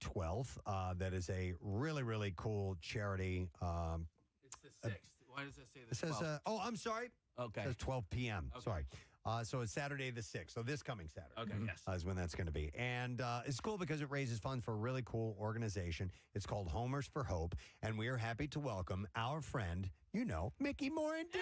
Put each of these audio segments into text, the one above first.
12th. That is a really, really cool charity. It's the 6th. Why does it say the 12th? It says, I'm sorry. Okay. It says 12 p.m. Okay. Sorry. So it's Saturday the 6th. So this coming Saturday. Okay, yes. Is when that's going to be. And it's cool because it raises funds for a really cool organization. It's called Homers for Hope. And we are happy to welcome our friend, Mickey Morandini.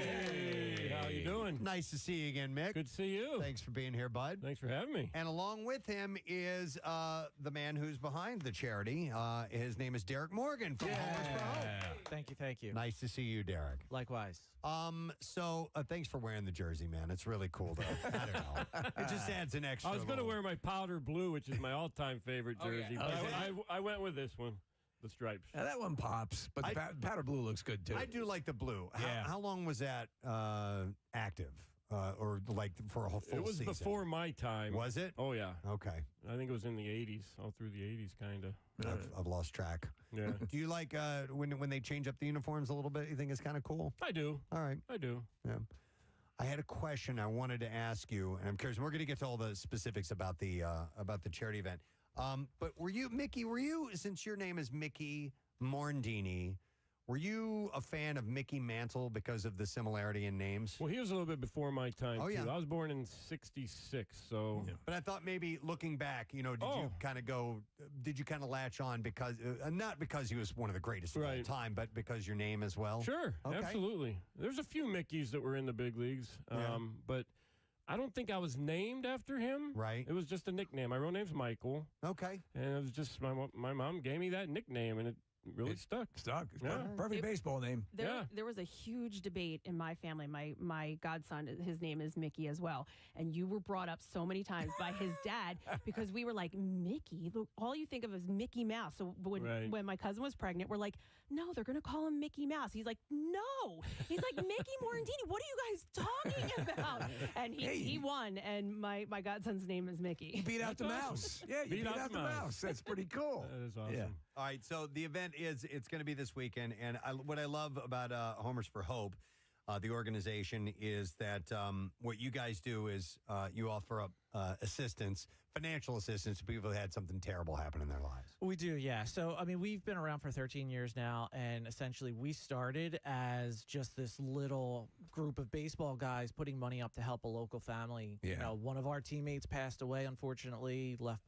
Hey, how you doing? Nice to see you again, Mick. Good to see you. Thanks for being here, bud. Thanks for having me. And along with him is the man who's behind the charity. His name is Derrick Morgan from Homers for Hope. Thank you. Nice to see you, Derrick. Likewise. So thanks for wearing the jersey, man. It's really cool, though. I don't know. It just adds an extra. I was going to wear my powder blue, which is my all-time favorite jersey. yeah. But I went with this one, the stripes. Now, that one pops, but the powder blue looks good, too. I do like the blue. Yeah. How long was that active? Or like for a whole full It was season? before my time. Was it? Oh, yeah. Okay. I think it was in the 80s, all through the 80s, kind of. I've lost track. Yeah. Do you like when they change up the uniforms a little bit? You think it's kind of cool? I do. All right. I do. Yeah. I had a question I wanted to ask you, and I'm curious. We're going to get to all the specifics about the charity event. But Mickey, since your name is Mickey Morandini, were you a fan of Mickey Mantle because of the similarity in names? Well, he was a little bit before my time, Oh, too. yeah. I was born in 66, so... Yeah. But I thought maybe looking back, did you kind of latch on because, not because he was one of the greatest of all time, but because your name as well? Sure, Okay. absolutely. There's a few Mickeys that were in the big leagues, but I don't think I was named after him. Right. It was just a nickname. My real name's Michael. Okay. And it was just my mom gave me that nickname, and it really stuck. It's Yeah. perfect baseball name. There was a huge debate in my family. My godson, his name is Mickey as well. And you were brought up so many times by his dad because we were like, Mickey? Look, all you think of is Mickey Mouse. So when my cousin was pregnant, we're like, no, they're going to call him Mickey Mouse. He's like, no. He's like, Mickey Morandini, what are you guys talking about? And he won, and my godson's name is Mickey. You beat out the mouse. Yeah, you beat out the mouse. That's pretty cool. That is awesome. Yeah. All right, so the event it's going to be this weekend, and what I love about Homers for Hope, the organization, is that what you guys do is you offer up financial assistance to people who had something terrible happen in their lives. We do, yeah. So, we've been around for 13 years now, and essentially we started as just this little group of baseball guys putting money up to help a local family. Yeah. One of our teammates passed away, unfortunately, left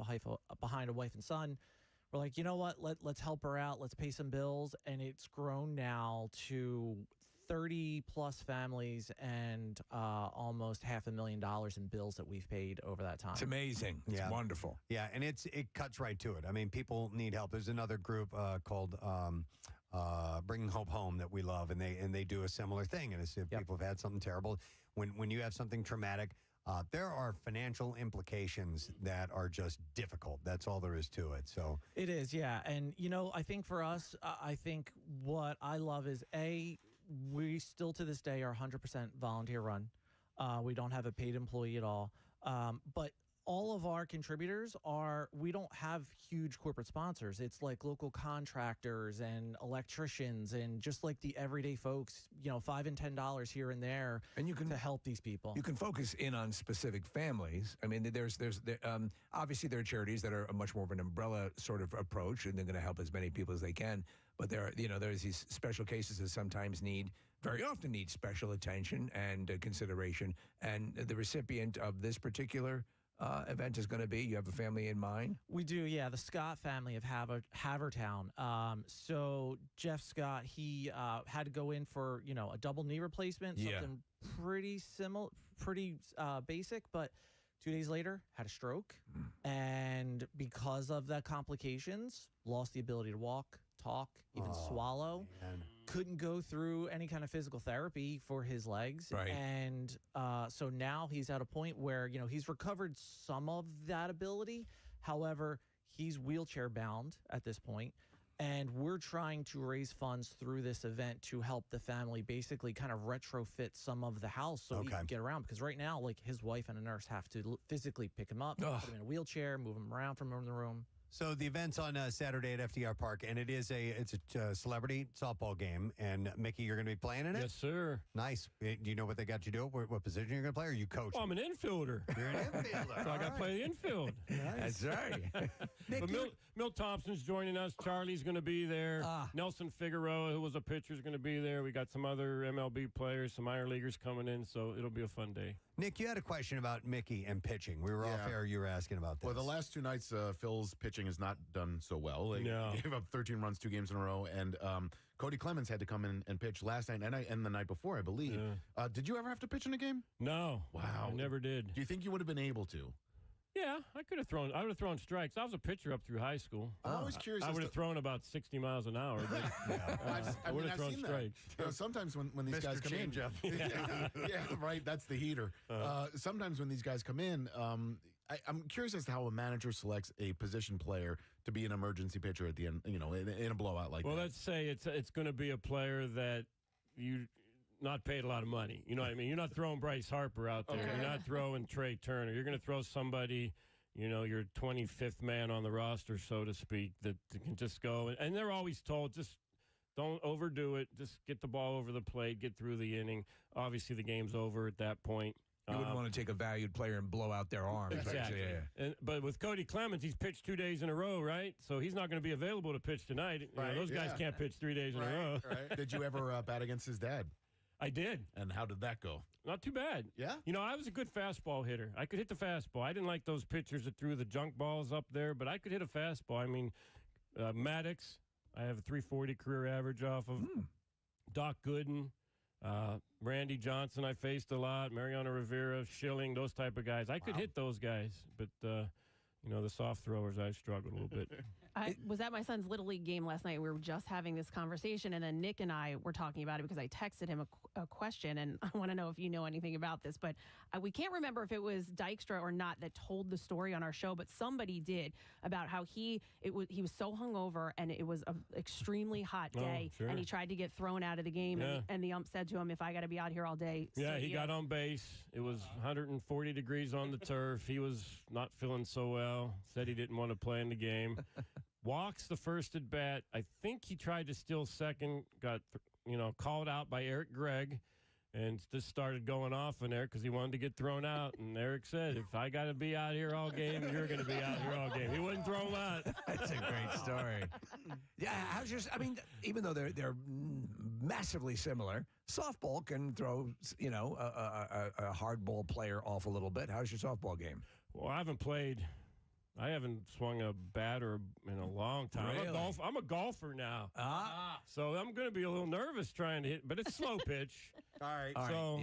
behind a wife and son. We're like, you know what? Let's help her out. Let's pay some bills. And it's grown now to 30-plus families and almost $500,000 in bills that we've paid over that time. It's amazing. It's wonderful. Yeah, and it cuts right to it. People need help. There's another group called Bringing Hope Home that we love, and they do a similar thing. And it's if people have had something terrible. When you have something traumatic, there are financial implications that are just difficult. That's all there is to it. So it is, yeah. And, I think for us, I think what I love is, we still to this day are 100% volunteer run. We don't have a paid employee at all. But all of our contributors we don't have huge corporate sponsors. It's like local contractors and electricians and just like the everyday folks, $5 and $10 here and there, and to help these people. You can focus in on specific families. There's obviously there are charities that are a much more of an umbrella sort of approach, and they're going to help as many people as they can. But there's these special cases that sometimes very often need special attention and consideration. And the recipient of this particular event is going to be, you have a family in mind? We do, yeah. The Scott family of Havertown. So Jeff Scott, he had to go in for, a double knee replacement, something pretty similar, pretty basic, but 2 days later, had a stroke. And because of the complications, lost the ability to walk, talk, even swallow. Man. Couldn't go through any kind of physical therapy for his legs. Right. And so now he's at a point where, he's recovered some of that ability. However, he's wheelchair bound at this point. And we're trying to raise funds through this event to help the family basically kind of retrofit some of the house so he can get around. Because right now, his wife and a nurse have to physically pick him up, put him in a wheelchair, move him around from room to room. So the event's on Saturday at FDR Park, and it's a celebrity softball game. And Mickey, you're going to be playing in it? Yes, sir. Nice. Do you know what they got you do? What position you're going to play? Or are you coaching? Well, I'm an infielder. You're an infielder. So I got to play the infield. That's right. But Milt Thompson's joining us. Charlie's going to be there. Nelson Figueroa, who was a pitcher, is going to be there. We got some other MLB players, some minor leaguers coming in, so it'll be a fun day. Nick, you had a question about Mickey and pitching. We were off air. You were asking about this. Well, the last two nights, Phil's pitching has not done so well. They gave up 13 runs 2 games in a row, and Cody Clemens had to come in and pitch last night and the night before, I believe. Yeah. Did you ever have to pitch in a game? No. Wow. I never did. Do you think you would have been able to? Yeah, I would have thrown strikes. I was a pitcher up through high school. I'm always curious. I would have thrown about 60 miles an hour. But, I would have thrown strikes. Sometimes when these guys come in, yeah, right. That's the heater. Sometimes when these guys come in, I'm curious as to how a manager selects a position player to be an emergency pitcher at the end. You know, in a blowout like that. Well, let's say it's going to be a player that you. Not paid a lot of money. You know what I mean? You're not throwing Bryce Harper out there. Okay. You're not throwing Trey Turner. You're going to throw somebody, your 25th man on the roster, so to speak, that can just go. And they're always told, just don't overdo it. Just get the ball over the plate, get through the inning. Obviously, the game's over at that point. You wouldn't want to take a valued player and blow out their arms. Exactly. But with Cody Clemens, he's pitched 2 days in a row, right? So he's not going to be available to pitch tonight. Right. Those guys can't pitch 3 days in a row. Right. Did you ever bat against his dad? I did. And how did that go? Not too bad. Yeah? I was a good fastball hitter. I could hit the fastball. I didn't like those pitchers that threw the junk balls up there, but I could hit a fastball. I mean, Maddox, I have a 340 career average off of. Doc Gooden, Randy Johnson I faced a lot, Mariano Rivera, Schilling, those type of guys. I could hit those guys, but, the soft throwers, I struggled a little bit. I was at my son's Little League game last night. We were just having this conversation, and then Nick and I were talking about it because I texted him a question, and I want to know if you know anything about this. But we can't remember if it was Dykstra or not that told the story on our show, but somebody did about how he was so hungover, and it was an extremely hot day, and he tried to get thrown out of the game, and the ump said to him, "If I got to be out here all day." Yeah, he got on base. It was 140 degrees on the turf. He was not feeling so well. Said he didn't want to play in the game. Walks the first at bat. I think he tried to steal second, got called out by Eric Gregg, and just started going off in there because he wanted to get thrown out. And Eric said, "If I got to be out here all game, you're going to be out here all game." He wouldn't throw him out. That's a great story. Yeah, even though they're massively similar, softball can throw a hardball player off a little bit. How's your softball game? Well, I haven't swung a bat in a long time. Really? I'm a golfer now. So I'm going to be a little nervous trying to hit, but it's slow pitch. All right. So,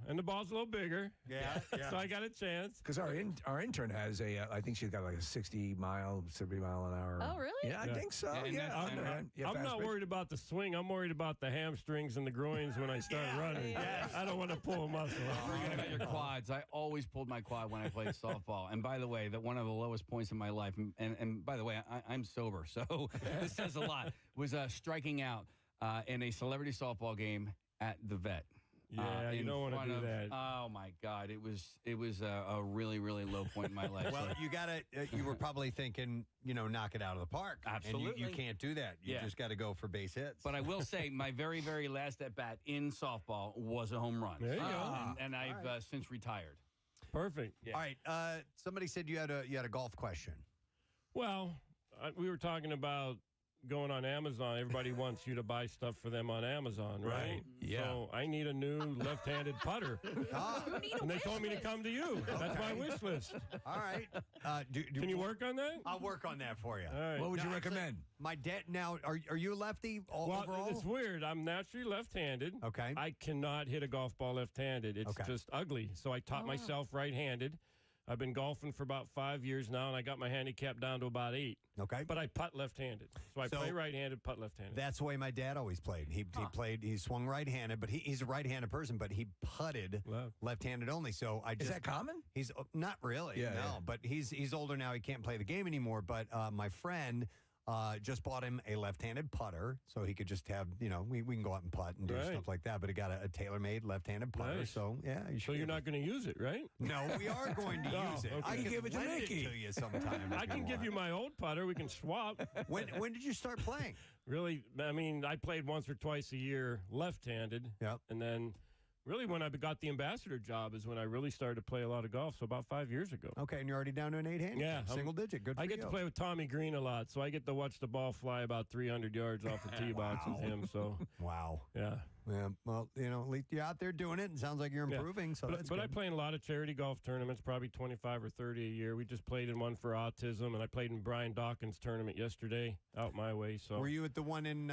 and the ball's a little bigger. Yeah. So I got a chance. Because our intern has I think she's got like a 70 mile an hour. Oh, really? Yeah, I think so. I'm not worried about the swing. I'm worried about the hamstrings and the groins when I start running. Yes. I don't want to pull a muscle. Forget about your quads. I always pulled my quad when I played softball. And by the way, one of the lowest points in my life, and by the way, I'm sober, so this says a lot, was striking out in a celebrity softball game at the Vet. Yeah, you don't want to do that. Oh my God, it was a really, really low point in my life. Well, you were probably thinking, knock it out of the park. Absolutely. And you can't do that. You just got to go for base hits. But I will say, my very, very last at bat in softball was a home run. There you go. And I've since retired. Perfect. Yeah. All right. Somebody said you had a golf question. Well, we were talking about going on Amazon. Everybody wants you to buy stuff for them on Amazon, right? Yeah. So I need a new left-handed putter. And they told me to come to you. That's my wish list. All right. Can you work on that? I'll work on that for you. All right. What would you recommend? My dad. Now, are you a lefty overall? It's weird. I'm naturally left-handed. Okay. I cannot hit a golf ball left-handed. It's just ugly. So I taught myself right-handed. I've been golfing for about 5 years now, and I got my handicap down to about 8. Okay. But I putt left-handed. So I play right-handed, putt left-handed. That's the way my dad always played. He swung right-handed, but he's a right-handed person, but he putted left-handed only. So Is that common? He's not really, no. But he's older now. He can't play the game anymore. But my friend just bought him a left-handed putter so he could just have, we can go out and putt and do stuff like that. But he got a tailor-made left-handed putter. Nice. So, yeah. So you're not going to use it, right? No, we are going to use it. Okay. I can give it to lend Mickey. to you sometime. I can give you my old putter. We can swap. When did you start playing? Really, I mean, I played once or twice a year left-handed. Yep. And then really when I got the ambassador job is when I really started to play a lot of golf, so about 5 years ago. Okay, and you're already down to an 8-handicap. Yeah. Single digit. Good for I get you. to play with Tommy Green a lot, so I get to watch the ball fly about 300 yards off the tee box with him. So, Wow. yeah. Yeah, well, at least you're out there doing it, and sounds like you're improving. So that's but good. I play in a lot of charity golf tournaments, probably 25 or 30 a year. We just played in one for autism, and I played in Brian Dawkins' tournament yesterday out my way. So Were you at the one in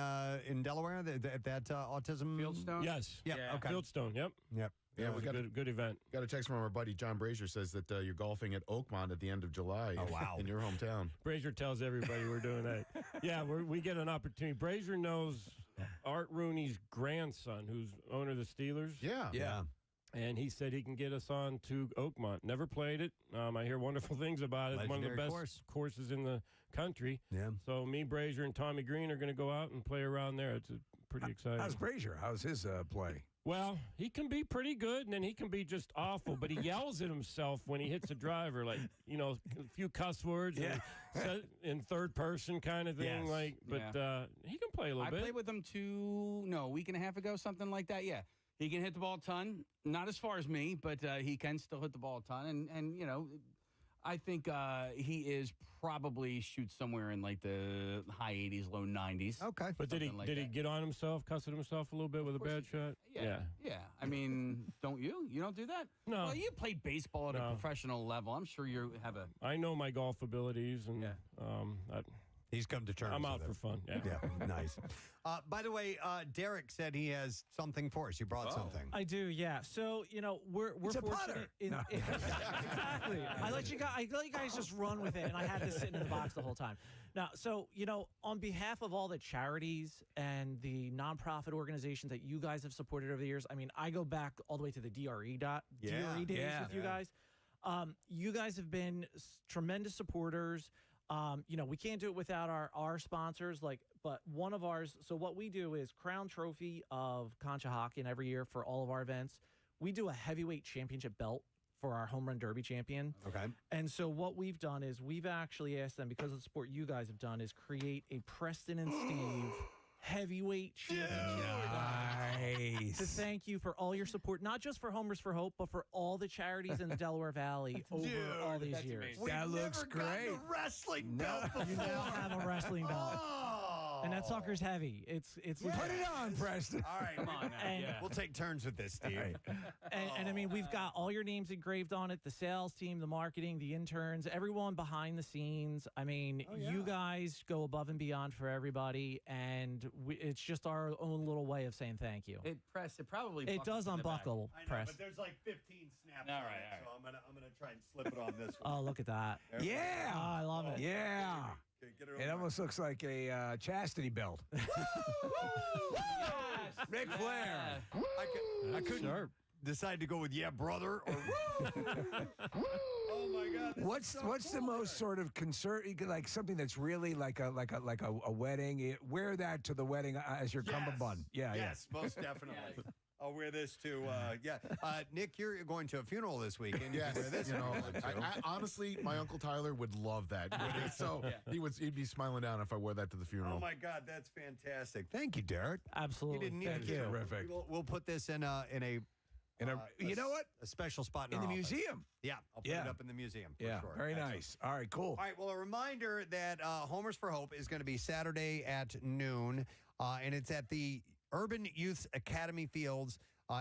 Delaware, at that autism? Fieldstone? Yes. Yeah, okay. Fieldstone, yep. Yep. Yeah, It we was got a good event. got a text from our buddy John Brazier says that you're golfing at Oakmont at the end of July. Oh, wow. In your hometown. Brazier tells everybody we're doing that. Yeah, we get an opportunity. Brazier knows Art Rooney's grandson, who's owner of the Steelers. Yeah. Yeah. And he said he can get us on to Oakmont. Never played it. I hear wonderful things about it. One of the Legendary best course. courses in the country. Yeah. So me, Brazier, and Tommy Green are going to go out and play around there. It's pretty exciting. How's Brazier? How's his play? Well, he can be pretty good, and then he can be just awful. But he yells at himself when he hits a driver, like a few cuss words, and in third person kind of thing. Yes. He can play a little I bit. played with him a week and a half ago, something like that. Yeah, he can hit the ball a ton. Not as far as me, but he can still hit the ball a ton. And I think he is probably shoots somewhere in like the high 80s, low 90s. Okay. But did he Something like did he that. get on himself, cuss at himself a little bit with a bad shot? Yeah. I mean, don't you? You don't do that? No. Well, you played baseball at a professional level. I'm sure you have a. I know my golf abilities, and He's come to terms I'm out with for fun. Yeah. Yeah, nice. By the way, Derek said he has something for us. You brought something. I do, yeah. So we're It's a fortunate. putter. Exactly. I let you guys just run with it, and I had this sitting in the box the whole time. Now, so on behalf of all the charities and the nonprofit organizations that you guys have supported over the years, I mean, I go back all the way to the DRE DRE days with you guys. You guys have been tremendous supporters. We can't do it without our sponsors, but one of ours. So what we do is Crown Trophy of Conshohocken every year for all of our events. We do a heavyweight championship belt for our home run derby champion. Okay. And so what we've done is we've actually asked them, because of the support you guys have done, is create a Preston and Steve heavyweight championship. Nice. To thank you for all your support, not just for Homers for Hope, but for all the charities in the Delaware Valley over all these years. amazing. That looks great. Wrestling belt You now have a wrestling belt. And that sucker's heavy. It's Put it on, Preston. All right, Come on now. And- We'll take turns with this, Steve. And I mean, we've got all your names engraved on it, the sales team, the marketing, the interns, everyone behind the scenes. I mean, you guys go above and beyond for everybody, and it's just our own little way of saying thank you. It probably. It buckles does in the back. unbuckle, Press. there's like 15 snaps All right, so I'm gonna try and slip it on this Oh, look at that. Yeah. Oh, I love it. Yeah. Okay, get It almost looks like a chastity belt. Ric Flair. I couldn't Sharp. decide to go with brother or oh my god. What's the most sort of concern, like something that's really like a wedding? Wear that to the wedding as your cummerbund. Yes, most definitely. I'll wear this too. Nick, you're going to a funeral this weekend. You can Yes, wear this. I honestly, my Uncle Tyler would love that. So he'd be smiling down if I wore that to the funeral. Oh my God, that's fantastic! Thank you, Derek. Absolutely. You didn't need Thank to you. do it. Terrific. We'll put this in a you know what? a special spot in In the our office. museum. Yeah, I'll put it up in the museum. For Yeah, sure. very Excellent. nice. All right, cool. All right, well, a reminder that Homers for Hope is going to be Saturday at noon, and it's at the Urban Youth Academy Fields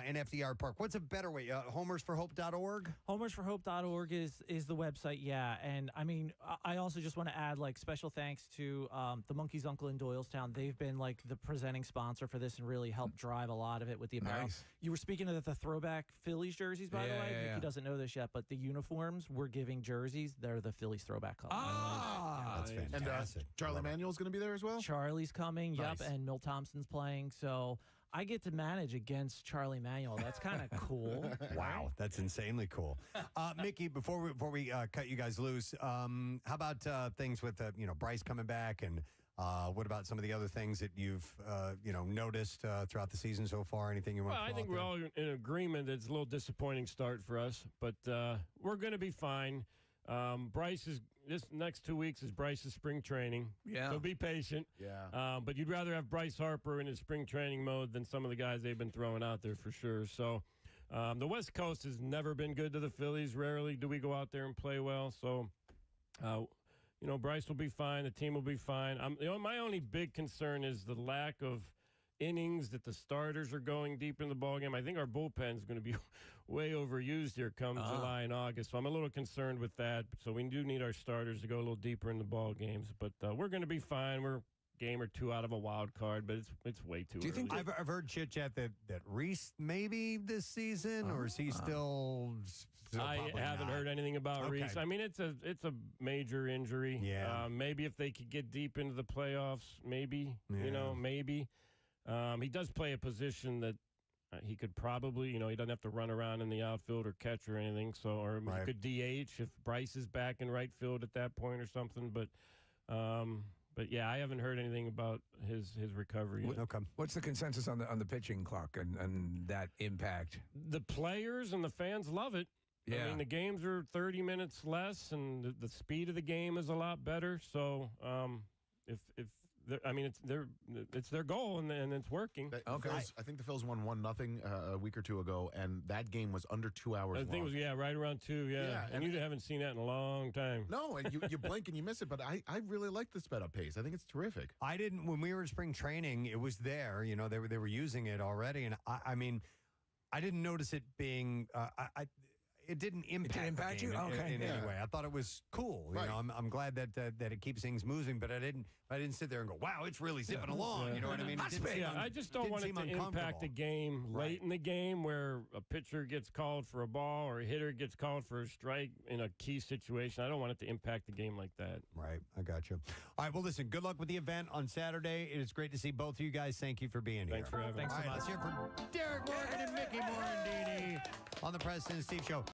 in FDR Park. What's a better way? Homersforhope.org? Homersforhope.org is the website, yeah. And I mean, I also just want to add special thanks to the Monkey's Uncle in Doylestown. They've been the presenting sponsor for this and really helped drive a lot of it with the apparel. Nice. You were speaking of the throwback Phillies jerseys, by the way. Yeah, Mickey yeah. doesn't know this yet, but the uniforms we're giving jerseys. They're the Phillies throwback colors. That's And fantastic. Charlie Love it. Manuel's going to be there as well? Charlie's coming, Nice. yep, and Milt Thompson's playing. So I get to manage against Charlie Manuel. That's kind of cool. Wow, that's insanely cool. Mickey, before we cut you guys loose, how about things with Bryce coming back and What about some of the other things that you've noticed throughout the season so far? Anything you want? Well, I think we're all in agreement that it's a little disappointing start for us, but we're going to be fine. This next 2 weeks is Bryce's spring training. Yeah. So be patient. Yeah. But you'd rather have Bryce Harper in his spring training mode than some of the guys they've been throwing out there for sure. So the West Coast has never been good to the Phillies. Rarely do we go out there and play well. So, Bryce will be fine. The team will be fine. My only big concern is the lack of innings that the starters are going deep in the ballgame. I think our bullpen is going to be way overused here come July and August. So I'm a little concerned with that. So we do need our starters to go a little deeper in the ball games. But we're going to be fine. We're a game or two out of a wild card, but it's way too early. Do you think I've heard chit-chat that Reese maybe this season, or is he still I haven't heard anything about Reese. I mean, it's a major injury. Yeah. Maybe if they could get deep into the playoffs, maybe. Maybe. He does play a position that he could probably, he doesn't have to run around in the outfield or catch or anything. So, or he could DH if Bryce is back in right field at that point or something. But yeah, I haven't heard anything about his recovery yet. Okay. What's the consensus on the pitching clock and that impact? The players and the fans love it. Yeah. I mean, the games are 30 minutes less, and the speed of the game is a lot better. So, it's their goal, and it's working. Okay. I think the Phils won 1-0 a week or two ago, and that game was under 2 hours long. I think it was, right around 2, Yeah, and you haven't seen that in a long time. No, and you blink and you miss it, but I really like the sped up pace. I think it's terrific. I didn't, when we were in spring training, it was there. They were using it already, and I mean, I didn't notice it being. It didn't impact you? in Okay. any way. I thought it was cool. Right. I'm glad that it keeps things moving, but I didn't sit there and go, wow, it's really zipping along. Yeah. You know what I mean? I just don't want it to impact the game late in the game where a pitcher gets called for a ball or a hitter gets called for a strike in a key situation. I don't want it to impact the game like that. Right. I got you. All right. Well, listen, good luck with the event on Saturday. It is great to see both of you guys. Thank you for being here. Thanks for having me. Thanks so much. Let's hear from Derrick Morgan and Mickey Morandini on the Preston and Steve Show.